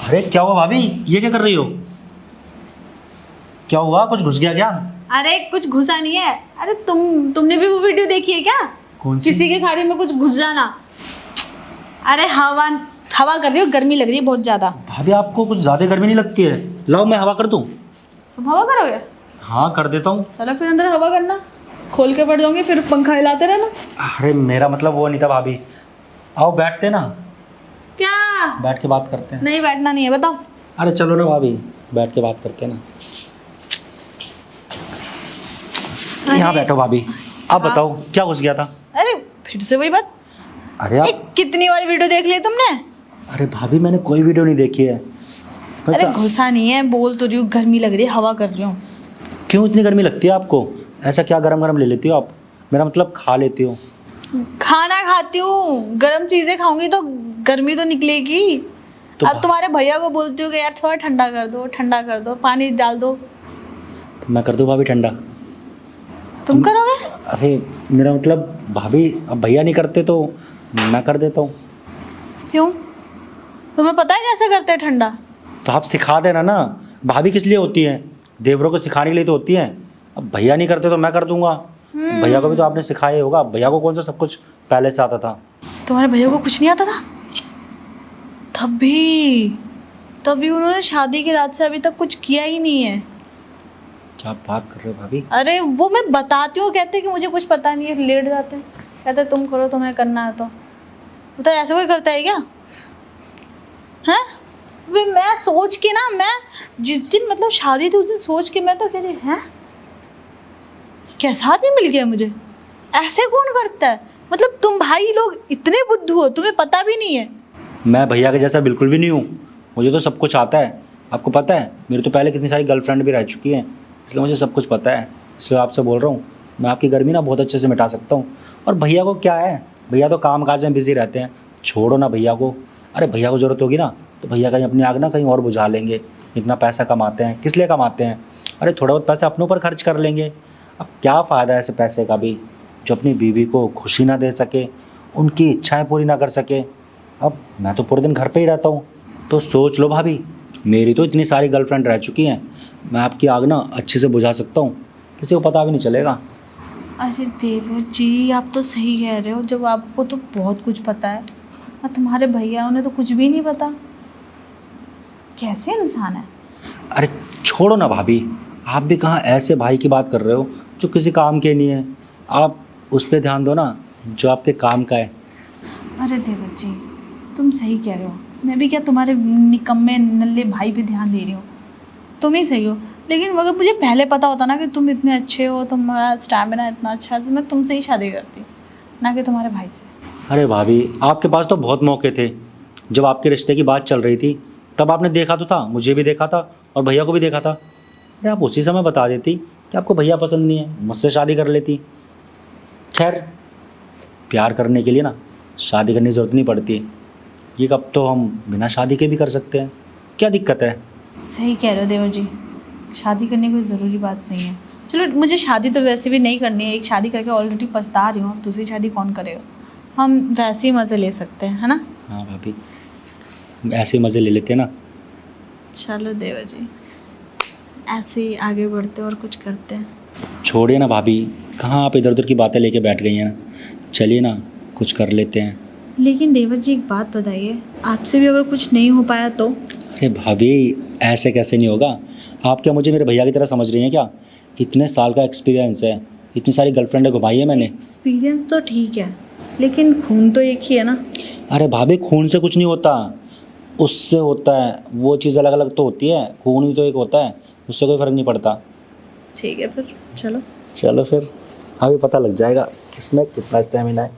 अरे क्या हुआ भाभी, ये क्या कर रही हो? क्या हुआ, कुछ घुस गया क्या? अरे कुछ घुसा नहीं है। अरे तुमने भी वो वीडियो देखी है क्या? कौन सी? किसी के साड़ी में कुछ घुस जाना। अरे हवा हवा कर रही हो, गर्मी लग रही है बहुत ज्यादा। भाभी आपको कुछ ज्यादा गर्मी नहीं लगती है? लाओ मैं हवा कर दूं। तुम हवा करोगे? हाँ कर देता हूँ। चलो फिर अंदर हवा करना, खोल के पड़ जाऊंगी फिर पंखा हिलाते रहना। अरे मेरा मतलब वो नहीं था भाभी। आओ बैठते ना, क्या? बैठ के बात करते हैं। नहीं बैठना नहीं है, बताओ। अरे चलो ना भाभी, बैठ के बात करते हैं ना। यहाँ बैठो भाभी। अब बताओ क्या घुस गया था? अरे फिर से वही बात। अरे आप कितनी बार वीडियो देख ली तुमने? अरे भाभी मैंने कोई वीडियो नहीं देखी है। अरे घुसा नहीं है, बोल तो रही हूँ, गर्मी लग रही है, हवा कर रही हूँ। क्यों इतनी गर्मी लगती है आपको? ऐसा क्या गरम गरम ले लेती हो आप? मेरा मतलब खा लेती हो? खाना खाती हूँ, गर्म चीजें खाऊंगी तो गर्मी तो निकलेगी। तो अब तुम्हारे भैया को बोलती हूँ कि यार थोड़ा ठंडा कर दो, पानी डाल दो। तो मैं कर दूँ भाभी ठंडा? तुम करोगे? अरे मेरा मतलब भाभी, अब भैया नहीं करते तो मैं कर देता हूँ। क्यों? तुम्हें पता है कैसे करते हैं ठंडा? तो आप सिखा देना ना। भाभी किस लिए होती है? देवरों को सिखाने के लिए तो होती है। अब भैया नहीं करते तो मैं कर दूंगा। भैया को भी तो आपने सिखाया ही होगा। भैया को कौन सा सब कुछ पहले से आता था? तुम्हारे भैया को कुछ नहीं आता था? तभी उन्होंने शादी की रात से अभी तक कुछ किया ही नहीं है। क्या बात कर रहे हो भाभी? अरे वो मैं बताती हूँ, कहते कि मुझे कुछ पता नहीं है, लेट जाते हैं, कहते तुम करो, तुम्हें करना है तो ऐसे कोई करता है क्या? हैं? अभी मैं सोच के ना, मैं जिस दिन मतलब शादी थी उस दिन सोच के मैं तो कह रही हैं कैसा आदमी मिल गया मुझे, ऐसे कौन करता है? मतलब तुम भाई लोग इतने बुद्धू हो, तुम्हें पता भी नहीं है। मैं भैया के जैसा बिल्कुल भी नहीं हूँ। मुझे तो सब कुछ आता है। आपको पता है मेरी तो पहले कितनी सारी गर्लफ्रेंड भी रह चुकी हैं, इसलिए मुझे सब कुछ पता है। इसलिए आपसे बोल रहा हूँ, मैं आपकी गर्मी ना बहुत अच्छे से मिटा सकता हूँ। और भैया को क्या है, भैया तो काम काज में बिजी रहते हैं। छोड़ो ना भैया को। अरे भैया को ज़रूरत होगी ना तो भैया कहीं अपनी आग ना कहीं और बुझा लेंगे। इतना पैसा कमाते हैं, किस लिए कमाते हैं? अरे थोड़ा बहुत पैसा अपने ऊपर खर्च कर लेंगे। अब क्या फ़ायदा है ऐसे पैसे का भी जो अपनी बीवी को खुशी ना दे सके, उनकी इच्छाएं पूरी ना कर सके। अब मैं तो पूरे दिन घर पे ही रहता हूँ। तो सोच लो भाभी, मेरी तो इतनी सारी गर्लफ्रेंड रह चुकी हैं, मैं आपकी आग ना अच्छे से बुझा सकता हूँ, किसी को पता भी नहीं चलेगा। अरे देव जी, आप तो सही कह रहे हो, जब आपको तो बहुत कुछ पता है और तुम्हारे भैया उन्हें तो कुछ भी नहीं पता। कैसे इंसान है? अरे छोड़ो ना भाभी, आप भी कहाँ ऐसे भाई की बात कर रहे हो जो किसी काम के नहीं है। आप उस पर ध्यान दो ना जो आपके काम का है। अरे देव जी, तुम सही कह रहे हो, मैं भी क्या तुम्हारे निकम्मे नल्ले भाई पे ध्यान दे रही हूँ? तुम ही सही हो, लेकिन अगर मुझे पहले पता होता ना कि तुम इतने अच्छे हो, तुम्हारा स्टैमिना इतना अच्छा है, तो मैं तुमसे ही शादी करती, ना कि तुम्हारे भाई से। अरे भाभी, आपके पास तो बहुत मौके थे। जब आपके रिश्ते की बात चल रही थी तब आपने देखा तो था, मुझे भी देखा था और भैया को भी देखा था। अरे आप उसी समय बता देती कि आपको भैया पसंद नहीं है, मुझसे शादी कर लेती। खैर, प्यार करने के लिए ना शादी करने की ज़रूरत नहीं पड़ती। ये कब तो हम बिना शादी के भी कर सकते हैं, क्या दिक्कत है? सही कह रहे हो देवर जी, शादी करने की कोई ज़रूरी बात नहीं है। चलो मुझे शादी तो वैसे भी नहीं करनी है, एक शादी करके ऑलरेडी पछता रही हूँ, दूसरी शादी कौन करेगा? हम वैसे ही मज़े ले सकते हैं, है ना? हाँ भाभी, ऐसे ही मज़े ले लेते हैं ना। चलो देवर जी, ऐसे ही आगे बढ़ते और कुछ करते हैं। छोड़िए ना भाभी, कहाँ आप इधर उधर की बातें लेके बैठ गई हैं। चलिए ना कुछ कर लेते हैं। लेकिन देवर जी एक बात बताइए, आपसे भी अगर कुछ नहीं हो पाया तो? अरे भाभी, ऐसे कैसे नहीं होगा? आप क्या मुझे मेरे भैया की तरह समझ रही हैं क्या? इतने साल का एक्सपीरियंस है, इतनी सारी गर्लफ्रेंडें घुमाई है मैंने। एक्सपीरियंस तो ठीक है, लेकिन खून तो एक ही है ना? अरे भाभी, खून से कुछ नहीं होता, उससे होता है। वो चीज़ अलग अलग तो होती है, खून ही तो एक होता है, उससे कोई फ़र्क नहीं पड़ता। ठीक है फिर चलो। चलो फिर, अभी पता लग जाएगा किसमें कितना स्टेमिना है।